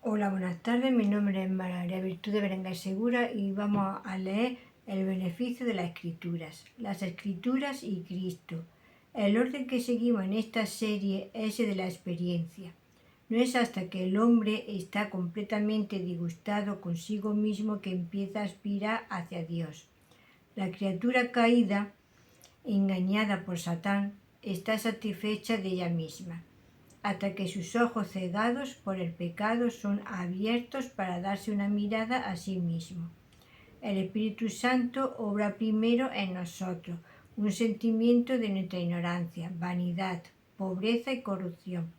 Hola, buenas tardes. Mi nombre es María Virtud de Berenguer Segura y vamos a leer el beneficio de las Escrituras. Las Escrituras y Cristo. El orden que seguimos en esta serie es el de la experiencia. No es hasta que el hombre está completamente disgustado consigo mismo que empieza a aspirar hacia Dios. La criatura caída, engañada por Satán, está satisfecha de ella misma, hasta que sus ojos cegados por el pecado son abiertos para darse una mirada a sí mismo. El Espíritu Santo obra primero en nosotros un sentimiento de nuestra ignorancia, vanidad, pobreza y corrupción,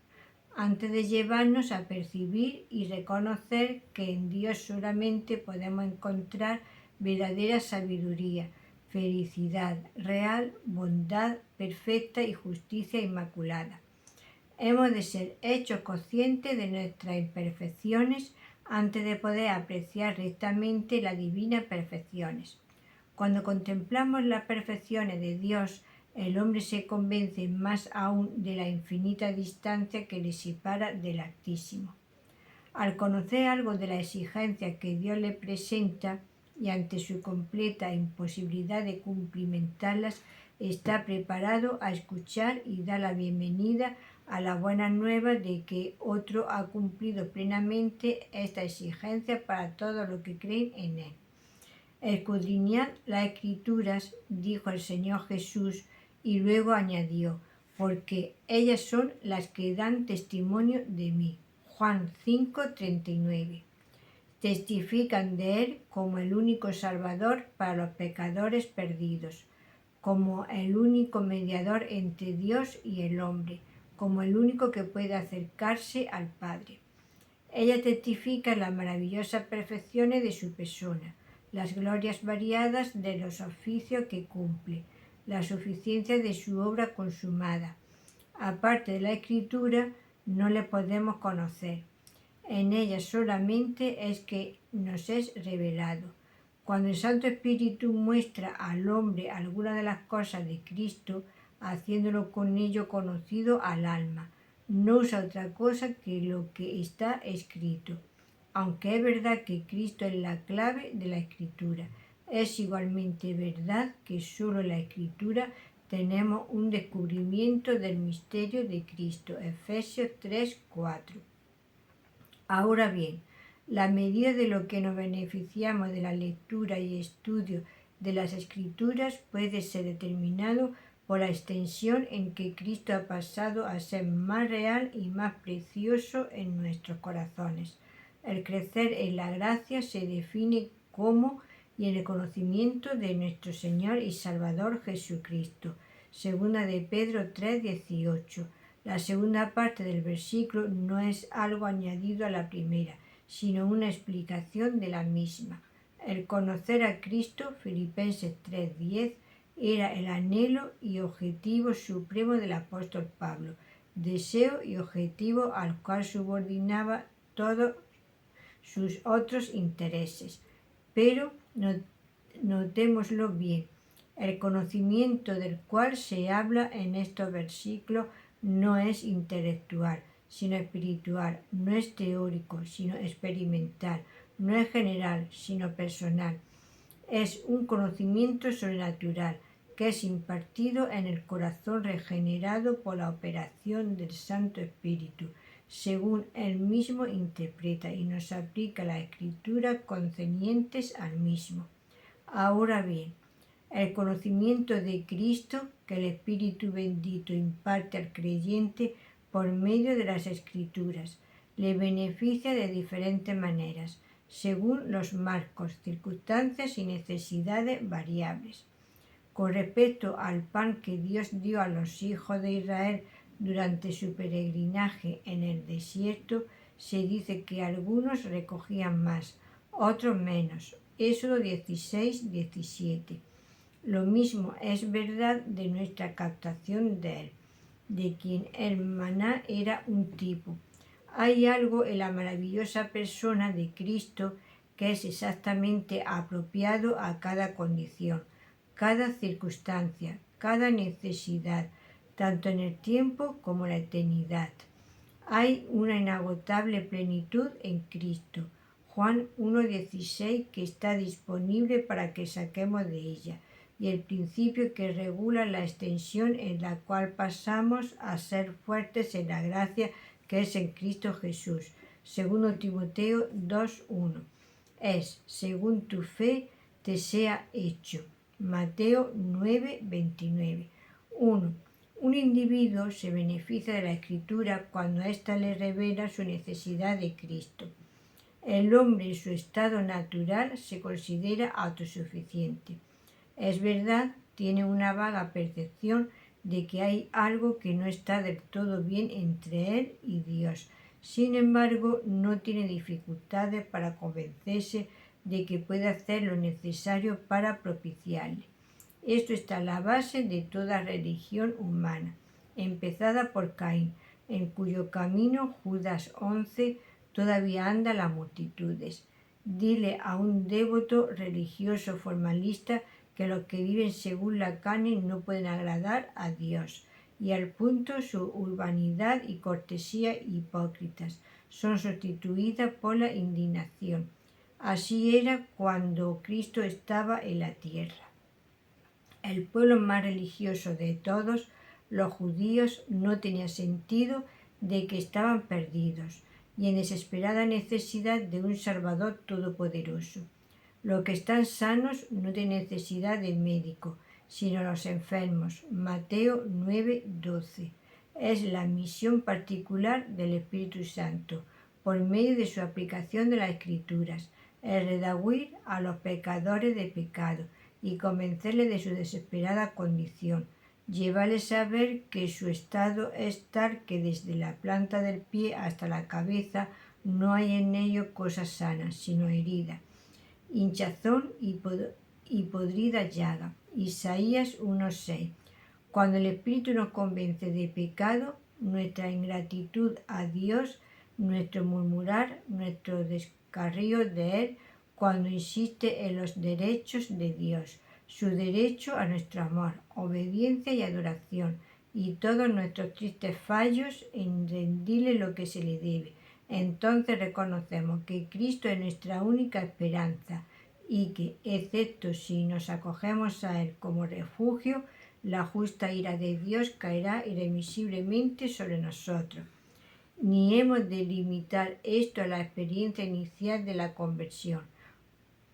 antes de llevarnos a percibir y reconocer que en Dios solamente podemos encontrar verdadera sabiduría, felicidad real, bondad perfecta y justicia inmaculada. Hemos de ser hechos conscientes de nuestras imperfecciones antes de poder apreciar rectamente las divinas perfecciones. Cuando contemplamos las perfecciones de Dios, el hombre se convence más aún de la infinita distancia que le separa del Altísimo. Al conocer algo de la exigencia que Dios le presenta y ante su completa imposibilidad de cumplimentarlas, está preparado a escuchar y dar la bienvenida a la buena nueva de que otro ha cumplido plenamente esta exigencia para todos los que creen en él. Escudriñad las Escrituras, dijo el Señor Jesús, y luego añadió, porque ellas son las que dan testimonio de mí. Juan 5:39. Testifican de él como el único Salvador para los pecadores perdidos, como el único mediador entre Dios y el hombre, como el único que puede acercarse al Padre. Ella testifica las maravillosas perfecciones de su persona, las glorias variadas de los oficios que cumple, la suficiencia de su obra consumada. Aparte de la Escritura, no le podemos conocer. En ella solamente es que nos es revelado. Cuando el Santo Espíritu muestra al hombre alguna de las cosas de Cristo, haciéndolo con ello conocido al alma, no usa otra cosa que lo que está escrito. Aunque es verdad que Cristo es la clave de la Escritura, es igualmente verdad que solo en la Escritura tenemos un descubrimiento del misterio de Cristo. Efesios 3:4. Ahora bien, la medida de lo que nos beneficiamos de la lectura y estudio de las Escrituras puede ser determinado por la extensión en que Cristo ha pasado a ser más real y más precioso en nuestros corazones. El crecer en la gracia se define como y en el conocimiento de nuestro Señor y Salvador Jesucristo. Segunda de Pedro 3:18. La segunda parte del versículo no es algo añadido a la primera, sino una explicación de la misma. El conocer a Cristo, Filipenses 3:10, era el anhelo y objetivo supremo del apóstol Pablo, deseo y objetivo al cual subordinaba todos sus otros intereses. Pero notémoslo bien, el conocimiento del cual se habla en estos versículos no es intelectual, sino espiritual, no es teórico, sino experimental, no es general, sino personal. Es un conocimiento sobrenatural que es impartido en el corazón regenerado por la operación del Santo Espíritu, según él mismo interpreta y nos aplica las escrituras concernientes al mismo. Ahora bien, el conocimiento de Cristo que el Espíritu bendito imparte al creyente por medio de las Escrituras le beneficia de diferentes maneras, según los marcos, circunstancias y necesidades variables. Con respecto al pan que Dios dio a los hijos de Israel durante su peregrinaje en el desierto, se dice que algunos recogían más, otros menos. Éxodo 16:17. Lo mismo es verdad de nuestra captación de él, de quien el maná era un tipo. Hay algo en la maravillosa persona de Cristo que es exactamente apropiado a cada condición, cada circunstancia, cada necesidad, tanto en el tiempo como en la eternidad. Hay una inagotable plenitud en Cristo. Juan 1,16, que está disponible para que saquemos de ella, y el principio que regula la extensión en la cual pasamos a ser fuertes en la gracia que es en Cristo Jesús. 2 Timoteo 2,1. Es, según tu fe te sea hecho. Mateo 9,29. 1. Un individuo se beneficia de la Escritura cuando ésta le revela su necesidad de Cristo. El hombre en su estado natural se considera autosuficiente. Es verdad, tiene una vaga percepción de que hay algo que no está del todo bien entre él y Dios. Sin embargo, no tiene dificultades para convencerse de que puede hacer lo necesario para propiciarle. Esto está a la base de toda religión humana, empezada por Caín, en cuyo camino Judas 11 todavía anda las multitudes. Dile a un devoto religioso formalista que los que viven según la carne no pueden agradar a Dios, y al punto su urbanidad y cortesía hipócritas son sustituidas por la indignación. Así era cuando Cristo estaba en la tierra. El pueblo más religioso de todos, los judíos, no tenía sentido de que estaban perdidos y en desesperada necesidad de un Salvador todopoderoso. Los que están sanos no tienen necesidad de médico, sino los enfermos. Mateo 9,12. Es la misión particular del Espíritu Santo, por medio de su aplicación de las Escrituras, el redarguir a los pecadores de pecado y convencerles de su desesperada condición, llevarles a ver que su estado es tal que desde la planta del pie hasta la cabeza no hay en ello cosas sanas, sino heridas, hinchazón y podrida llaga. Isaías 1,6. Cuando el Espíritu nos convence de pecado, nuestra ingratitud a Dios, nuestro murmurar, nuestro descarrío de Él, cuando insiste en los derechos de Dios, su derecho a nuestro amor, obediencia y adoración, y todos nuestros tristes fallos en rendirle lo que se le debe. Entonces reconocemos que Cristo es nuestra única esperanza y que, excepto si nos acogemos a Él como refugio, la justa ira de Dios caerá irremisiblemente sobre nosotros. Ni hemos de limitar esto a la experiencia inicial de la conversión.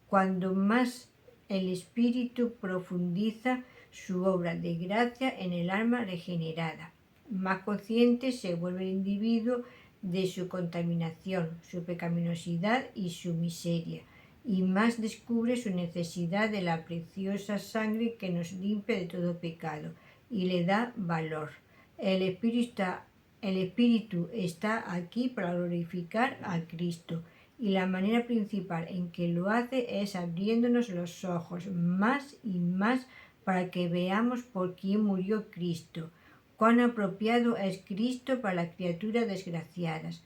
Cuando más el Espíritu profundiza su obra de gracia en el alma regenerada, más consciente se vuelve el individuo de su contaminación, su pecaminosidad y su miseria, y más descubre su necesidad de la preciosa sangre que nos limpia de todo pecado y le da valor. El Espíritu está aquí para glorificar a Cristo, y la manera principal en que lo hace es abriéndonos los ojos más y más para que veamos por quién murió Cristo. Cuán apropiado es Cristo para las criaturas desgraciadas,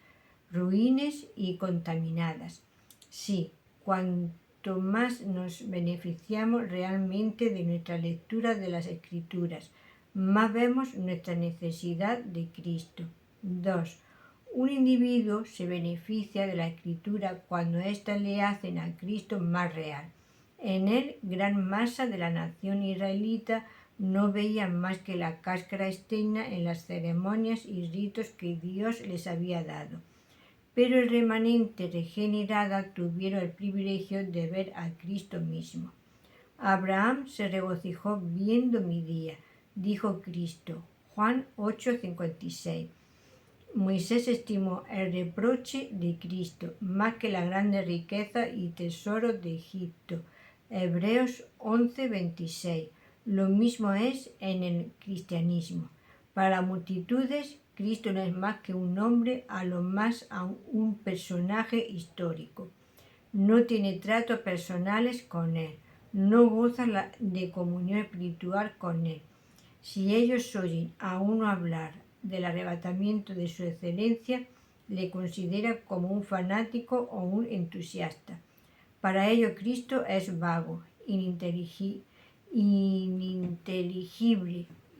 ruines y contaminadas. Sí, cuanto más nos beneficiamos realmente de nuestra lectura de las Escrituras, más vemos nuestra necesidad de Cristo. 2. Un individuo se beneficia de la Escritura cuando éstas le hacen a Cristo más real. En él, gran masa de la nación israelita no veían más que la cáscara externa en las ceremonias y ritos que Dios les había dado. Pero el remanente regenerada tuvieron el privilegio de ver a Cristo mismo. Abraham se regocijó viendo mi día, dijo Cristo. Juan 8,56. Moisés estimó el reproche de Cristo más que la grande riqueza y tesoros de Egipto. Hebreos 11,26. Lo mismo es en el cristianismo. Para las multitudes, Cristo no es más que un hombre, a lo más un personaje histórico. No tiene tratos personales con Él, no goza de comunión espiritual con Él. Si ellos oyen a uno hablar del arrebatamiento de su excelencia, le consideran como un fanático o un entusiasta. Para ellos Cristo es vago, ininteligible,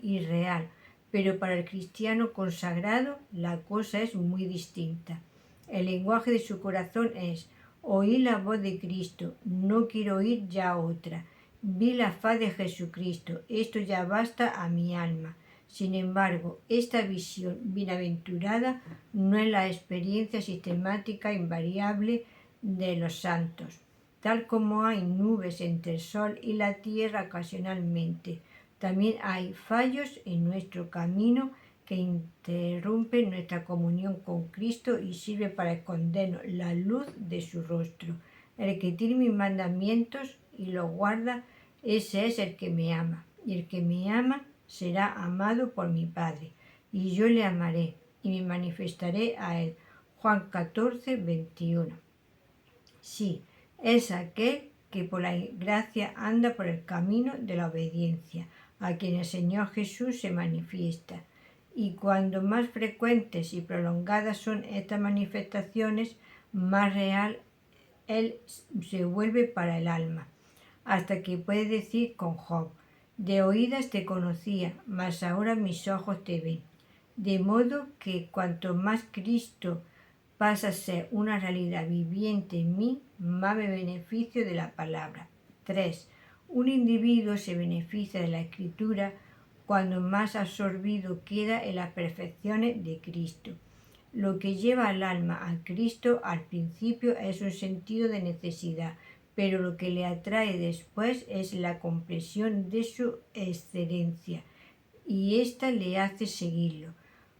irreal, pero para el cristiano consagrado la cosa es muy distinta. El lenguaje de su corazón es: oí la voz de Cristo, no quiero oír ya otra. Vi la faz de Jesucristo, esto ya basta a mi alma. Sin embargo, esta visión bienaventurada no es la experiencia sistemática invariable de los santos. Tal como hay nubes entre el sol y la tierra ocasionalmente, también hay fallos en nuestro camino que interrumpen nuestra comunión con Cristo y sirve para escondernos la luz de su rostro. El que tiene mis mandamientos y los guarda, ese es el que me ama. Y el que me ama será amado por mi Padre. Y yo le amaré y me manifestaré a él. Juan 14, 21. Sí, es aquel que por la gracia anda por el camino de la obediencia, a quien el Señor Jesús se manifiesta. Y cuando más frecuentes y prolongadas son estas manifestaciones, más real Él se vuelve para el alma, hasta que puede decir con Job: de oídas te conocía, mas ahora mis ojos te ven. De modo que cuanto más Cristo pasa a ser una realidad viviente en mí, más me beneficio de la palabra. 3. Un individuo se beneficia de la Escritura cuando más absorbido queda en las perfecciones de Cristo. Lo que lleva al alma a Cristo al principio es un sentido de necesidad, pero lo que le atrae después es la comprensión de su excelencia, y ésta le hace seguirlo.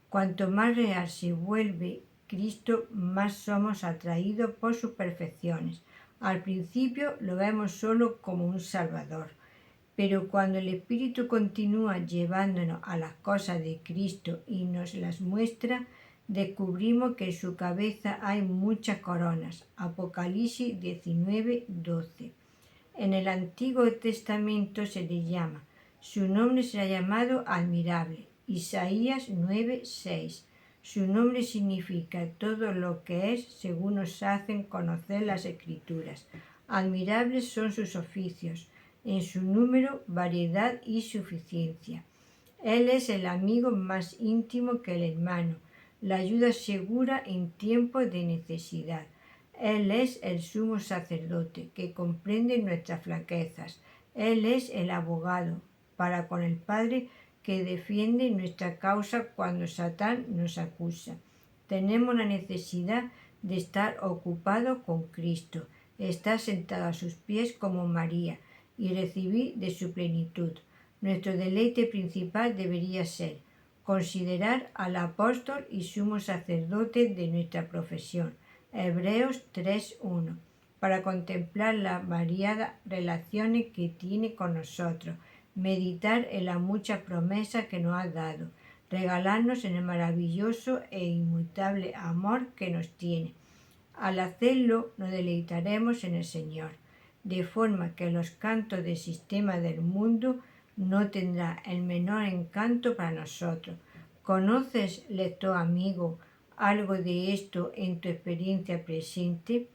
Cuanto más real se vuelve Cristo, más somos atraídos por sus perfecciones. Al principio lo vemos solo como un Salvador, pero cuando el Espíritu continúa llevándonos a las cosas de Cristo y nos las muestra, descubrimos que en su cabeza hay muchas coronas. Apocalipsis 19, 12. En el Antiguo Testamento se le llama, su nombre será llamado admirable. Isaías 9, 6. Su nombre significa todo lo que es según nos hacen conocer las Escrituras. Admirables son sus oficios, en su número, variedad y suficiencia. Él es el amigo más íntimo que el hermano, la ayuda segura en tiempo de necesidad. Él es el sumo sacerdote que comprende nuestras flaquezas. Él es el abogado para con el Padre que defiende nuestra causa cuando Satán nos acusa. Tenemos la necesidad de estar ocupados con Cristo, estar sentados a sus pies como María y recibir de su plenitud. Nuestro deleite principal debería ser considerar al apóstol y sumo sacerdote de nuestra profesión, Hebreos 3:1, para contemplar las variadas relaciones que tiene con nosotros, meditar en las muchas promesas que nos ha dado, regalarnos en el maravilloso e inmutable amor que nos tiene. Al hacerlo nos deleitaremos en el Señor, de forma que los cantos del sistema del mundo no tendrá el menor encanto para nosotros. ¿Conoces, lector amigo, algo de esto en tu experiencia presente?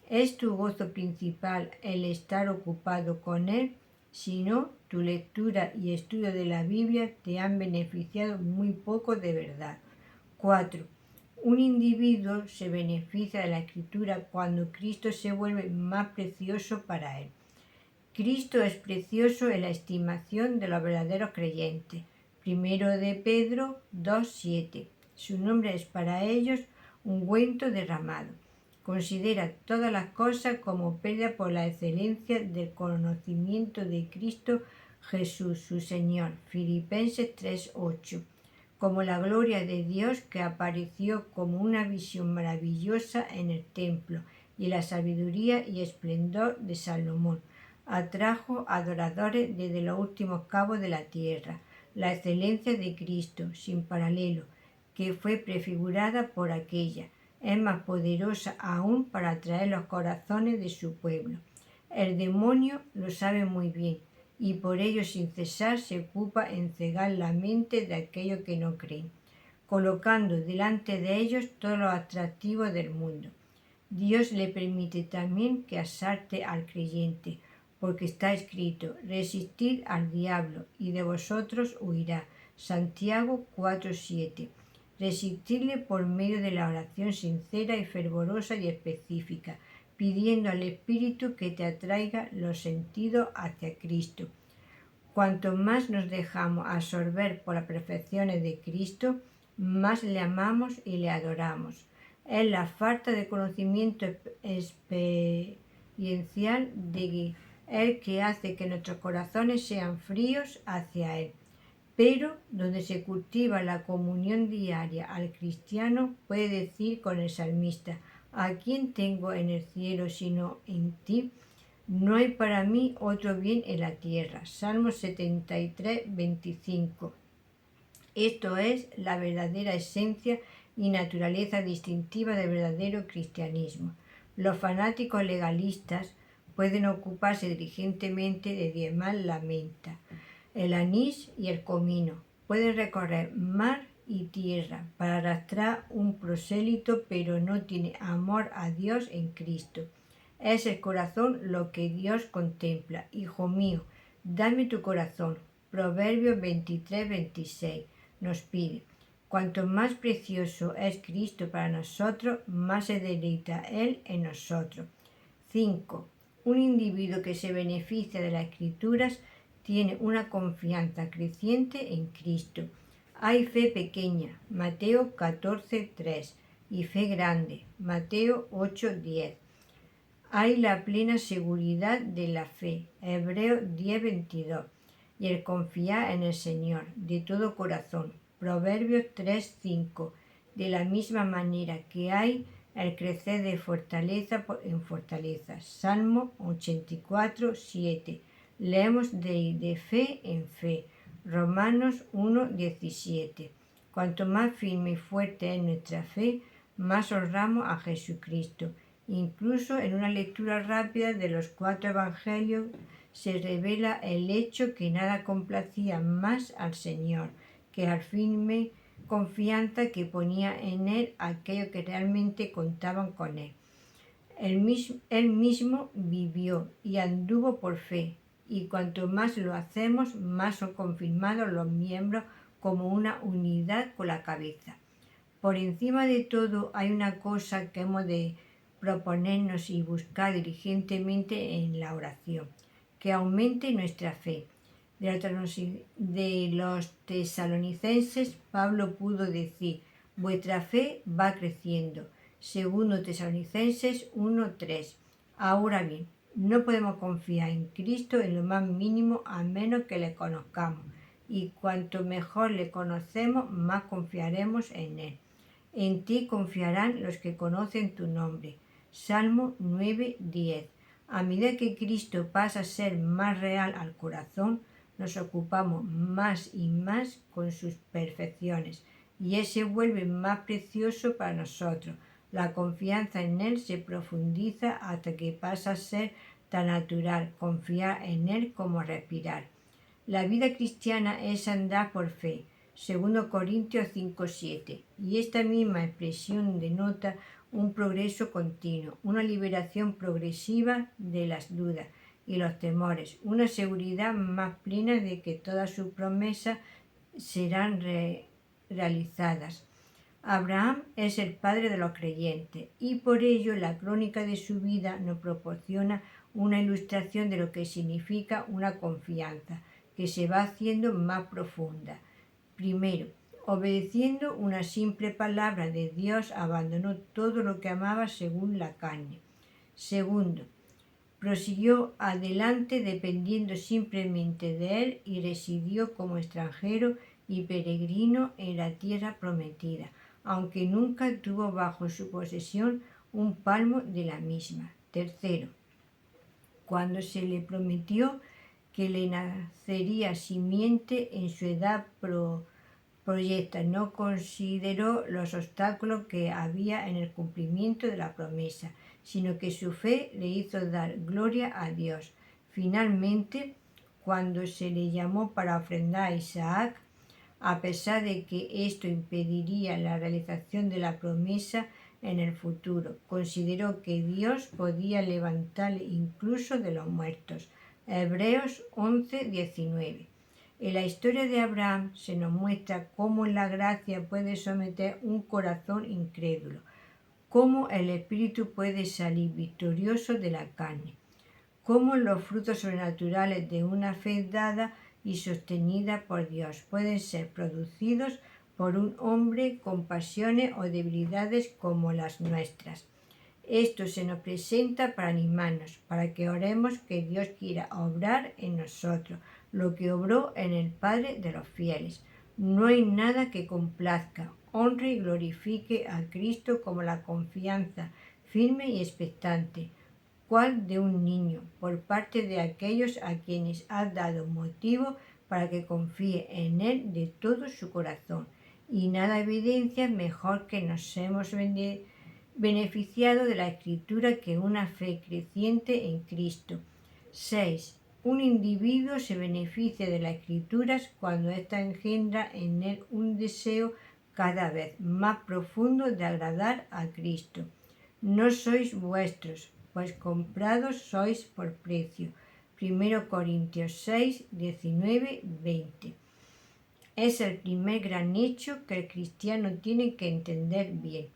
¿Es tu gozo principal el estar ocupado con Él? Si no, tu lectura y estudio de la Biblia te han beneficiado muy poco de verdad. 4. Un individuo se beneficia de la Escritura cuando Cristo se vuelve más precioso para él. Cristo es precioso en la estimación de los verdaderos creyentes. Primero de Pedro 2:7. Su nombre es para ellos ungüento derramado. Considera todas las cosas como pérdida por la excelencia del conocimiento de Cristo Jesús, su Señor. Filipenses 3:8. Como la gloria de Dios que apareció como una visión maravillosa en el templo, y la sabiduría y esplendor de Salomón atrajo adoradores desde los últimos cabos de la tierra. La excelencia de Cristo, sin paralelo, que fue prefigurada por aquella, es más poderosa aún para atraer los corazones de su pueblo. El demonio lo sabe muy bien, y por ello sin cesar se ocupa en cegar la mente de aquellos que no creen, colocando delante de ellos todo lo atractivo del mundo. Dios le permite también que asalte al creyente, porque está escrito: resistid al diablo y de vosotros huirá. Santiago 4:7. Resistirle por medio de la oración sincera y fervorosa y específica, pidiendo al Espíritu que te atraiga los sentidos hacia Cristo. Cuanto más nos dejamos absorber por las perfecciones de Cristo, más le amamos y le adoramos. Es la falta de conocimiento experiencial de Él que hace que nuestros corazones sean fríos hacia Él. Pero donde se cultiva la comunión diaria al cristiano puede decir con el salmista: ¿a quién tengo en el cielo sino en ti? No hay para mí otro bien en la tierra. Salmo 73:25. Esto es la verdadera esencia y naturaleza distintiva del verdadero cristianismo. Los fanáticos legalistas pueden ocuparse diligentemente de diezmar la menta, el anís y el comino. Pueden recorrer mar y tierra para arrastrar un prosélito, pero no tiene amor a Dios en Cristo. Es el corazón lo que Dios contempla. Hijo mío, dame tu corazón. Proverbios 23:26 nos pide. Cuanto más precioso es Cristo para nosotros, más se deleita Él en nosotros. 5. Un individuo que se beneficia de las Escrituras tiene una confianza creciente en Cristo. Hay fe pequeña, Mateo 14:3, y fe grande, Mateo 8:10. Hay la plena seguridad de la fe, Hebreos 10:22, y el confiar en el Señor de todo corazón, Proverbios 3:5. De la misma manera que hay el crecer de fortaleza en fortaleza, Salmo 84:7. Leemos de fe en fe, Romanos 1:17. Cuanto más firme y fuerte es nuestra fe, más honramos a Jesucristo. Incluso en una lectura rápida de los 4 evangelios se revela el hecho que nada complacía más al Señor que la firme confianza que ponía en Él aquellos que realmente contaban con Él. Él mismo vivió y anduvo por fe, y cuanto más lo hacemos, más son confirmados los miembros como una unidad con la cabeza. Por encima de todo hay una cosa que hemos de proponernos y buscar diligentemente en la oración: que aumente nuestra fe. De los tesalonicenses, Pablo pudo decir: vuestra fe va creciendo. Segundo Tesalonicenses 1:3. Ahora bien, no podemos confiar en Cristo en lo más mínimo a menos que le conozcamos, y cuanto mejor le conocemos, más confiaremos en Él. En ti confiarán los que conocen tu nombre. Salmo 9:10. A medida que Cristo pasa a ser más real al corazón, nos ocupamos más y más con sus perfecciones, y Él se vuelve más precioso para nosotros. La confianza en Él se profundiza hasta que pasa a ser tan natural confiar en Él como respirar. La vida cristiana es andar por fe, 2 Corintios 5:7, y esta misma expresión denota un progreso continuo, una liberación progresiva de las dudas y los temores, una seguridad más plena de que todas sus promesas serán realizadas. Abraham es el padre de los creyentes, y por ello la crónica de su vida nos proporciona una ilustración de lo que significa una confianza que se va haciendo más profunda. Primero, obedeciendo una simple palabra de Dios, abandonó todo lo que amaba según la carne. Segundo, prosiguió adelante dependiendo simplemente de Él y residió como extranjero y peregrino en la tierra prometida, aunque nunca tuvo bajo su posesión un palmo de la misma. Tercero, cuando se le prometió que le nacería simiente en su edad proyecta, no consideró los obstáculos que había en el cumplimiento de la promesa, sino que su fe le hizo dar gloria a Dios. Finalmente, cuando se le llamó para ofrendar a Isaac, a pesar de que esto impediría la realización de la promesa en el futuro, consideró que Dios podía levantarle incluso de los muertos. Hebreos 11:19. En la historia de Abraham se nos muestra cómo la gracia puede someter un corazón incrédulo, cómo el Espíritu puede salir victorioso de la carne, cómo los frutos sobrenaturales de una fe dada y sostenida por Dios pueden ser producidos por un hombre con pasiones o debilidades como las nuestras. Esto se nos presenta para animarnos, para que oremos que Dios quiera obrar en nosotros lo que obró en el Padre de los fieles. No hay nada que complazca, honre y glorifique a Cristo como la confianza firme y expectante, cual de un niño, por parte de aquellos a quienes ha dado motivo para que confíe en Él de todo su corazón. Y nada evidencia mejor que nos hemos beneficiado de la Escritura que una fe creciente en Cristo. 6. Un individuo se beneficia de las Escrituras cuando ésta engendra en él un deseo cada vez más profundo de agradar a Cristo. No sois vuestros, pues comprados sois por precio. 1 Corintios 6, 19, 20. Es el primer gran hecho que el cristiano tiene que entender bien.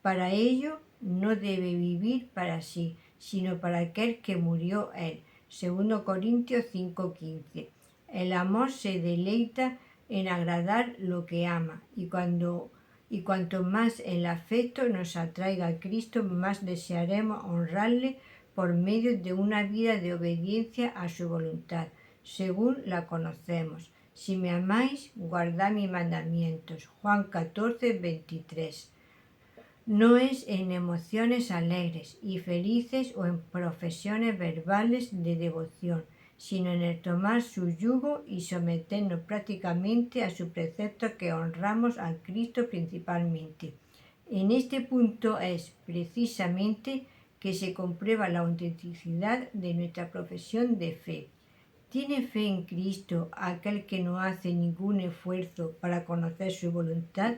Para ello no debe vivir para sí, sino para aquel que murió él. 2 Corintios 5:15. El amor se deleita en agradar lo que ama, y cuanto más el afecto nos atraiga a Cristo, más desearemos honrarle por medio de una vida de obediencia a su voluntad, según la conocemos. Si me amáis, guardad mis mandamientos. Juan 14:23. No es en emociones alegres y felices o en profesiones verbales de devoción, sino en el tomar su yugo y someternos prácticamente a su precepto que honramos a Cristo principalmente. En este punto es, precisamente, que se comprueba la autenticidad de nuestra profesión de fe. ¿Tiene fe en Cristo aquel que no hace ningún esfuerzo para conocer su voluntad?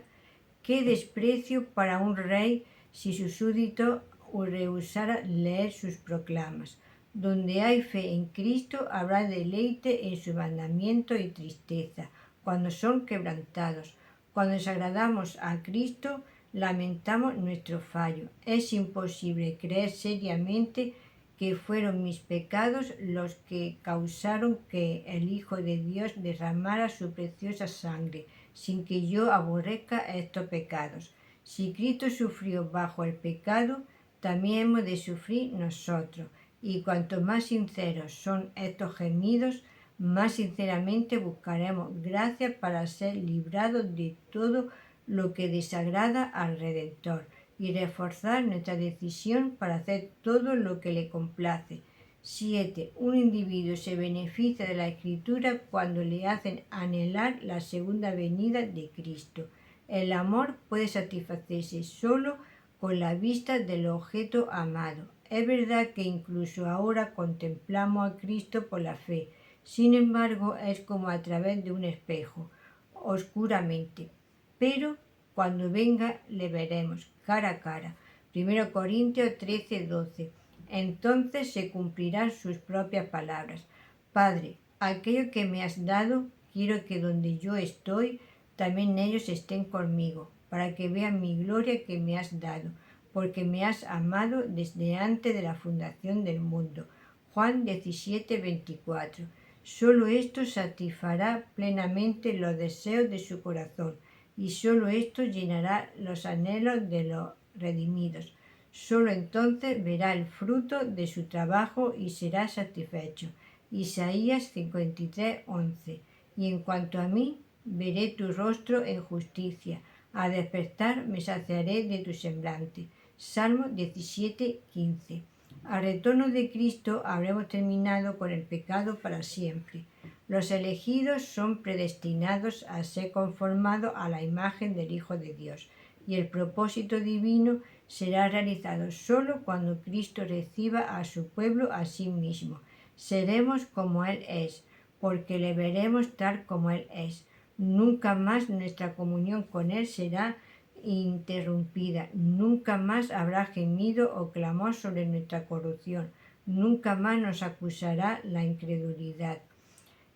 ¡Qué desprecio para un rey si su súbdito rehusara leer sus proclamas! Donde hay fe en Cristo habrá deleite en su mandamiento y tristeza cuando son quebrantados. Cuando desagradamos a Cristo, lamentamos nuestro fallo. Es imposible creer seriamente que fueron mis pecados los que causaron que el Hijo de Dios derramara su preciosa sangre, sin que yo aborrezca estos pecados. Si Cristo sufrió bajo el pecado, también hemos de sufrir nosotros. Y cuanto más sinceros son estos gemidos, más sinceramente buscaremos gracia para ser librados de todo lo que desagrada al Redentor y reforzar nuestra decisión para hacer todo lo que le complace. 7. Un individuo se beneficia de la Escritura cuando le hacen anhelar la segunda venida de Cristo. El amor puede satisfacerse solo con la vista del objeto amado. Es verdad que incluso ahora contemplamos a Cristo por la fe. Sin embargo, es como a través de un espejo, oscuramente. Pero cuando venga le veremos cara a cara. 1 Corintios 13:12. Entonces se cumplirán sus propias palabras. Padre, aquello que me has dado, quiero que donde yo estoy, también ellos estén conmigo, para que vean mi gloria que me has dado, porque me has amado desde antes de la fundación del mundo. Juan 17:24. Solo esto satisfará plenamente los deseos de su corazón, y solo esto llenará los anhelos de los redimidos. Solo entonces verá el fruto de su trabajo y será satisfecho. Isaías 53:11. Y en cuanto a mí, veré tu rostro en justicia. Al despertar me saciaré de tu semblante. Salmo 17:15. Al retorno de Cristo habremos terminado con el pecado para siempre. Los elegidos son predestinados a ser conformados a la imagen del Hijo de Dios, y el propósito divino será realizado solo cuando Cristo reciba a su pueblo a sí mismo. Seremos como Él es, porque le veremos tal como Él es. Nunca más nuestra comunión con Él será interrumpida. Nunca más habrá gemido o clamor sobre nuestra corrupción. Nunca más nos acusará la incredulidad.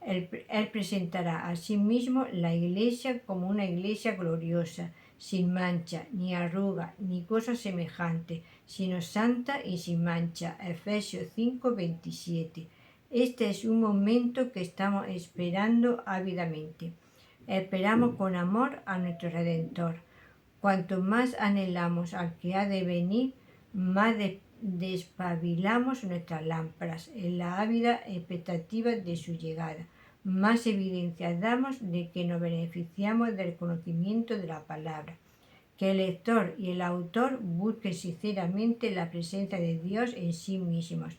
Él presentará a sí mismo la iglesia como una iglesia gloriosa, sin mancha, ni arruga, ni cosa semejante, sino santa y sin mancha. Efesios 5:27. Este es un momento que estamos esperando ávidamente. Esperamos con amor a nuestro Redentor. Cuanto más anhelamos al que ha de venir, más despabilamos nuestras lámparas en la ávida expectativa de su llegada. Más evidencias damos de que nos beneficiamos del conocimiento de la palabra. Que el lector y el autor busquen sinceramente la presencia de Dios en sí mismos.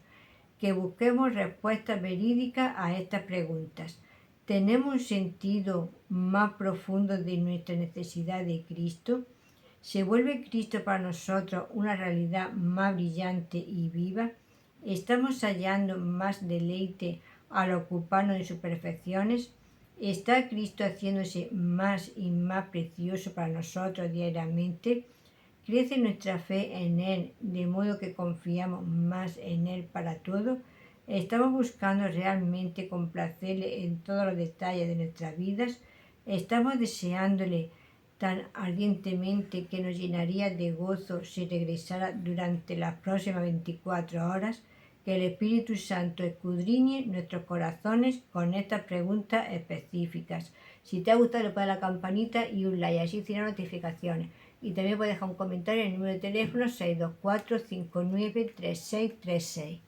Que busquemos respuestas verídicas a estas preguntas. ¿Tenemos un sentido más profundo de nuestra necesidad de Cristo? ¿Se vuelve Cristo para nosotros una realidad más brillante y viva? ¿Estamos hallando más deleite al ocuparnos de sus perfecciones? ¿Está Cristo haciéndose más y más precioso para nosotros diariamente? ¿Crece nuestra fe en Él de modo que confiamos más en Él para todo? ¿Estamos buscando realmente complacerle en todos los detalles de nuestras vidas? ¿Estamos deseándole tan ardientemente que nos llenaría de gozo si regresara durante las próximas 24 horas? Que el Espíritu Santo escudriñe nuestros corazones con estas preguntas específicas. Si te ha gustado, le pones la campanita y un like, así tendrás notificaciones. Y también puedes dejar un comentario en el número de teléfono 624-593636.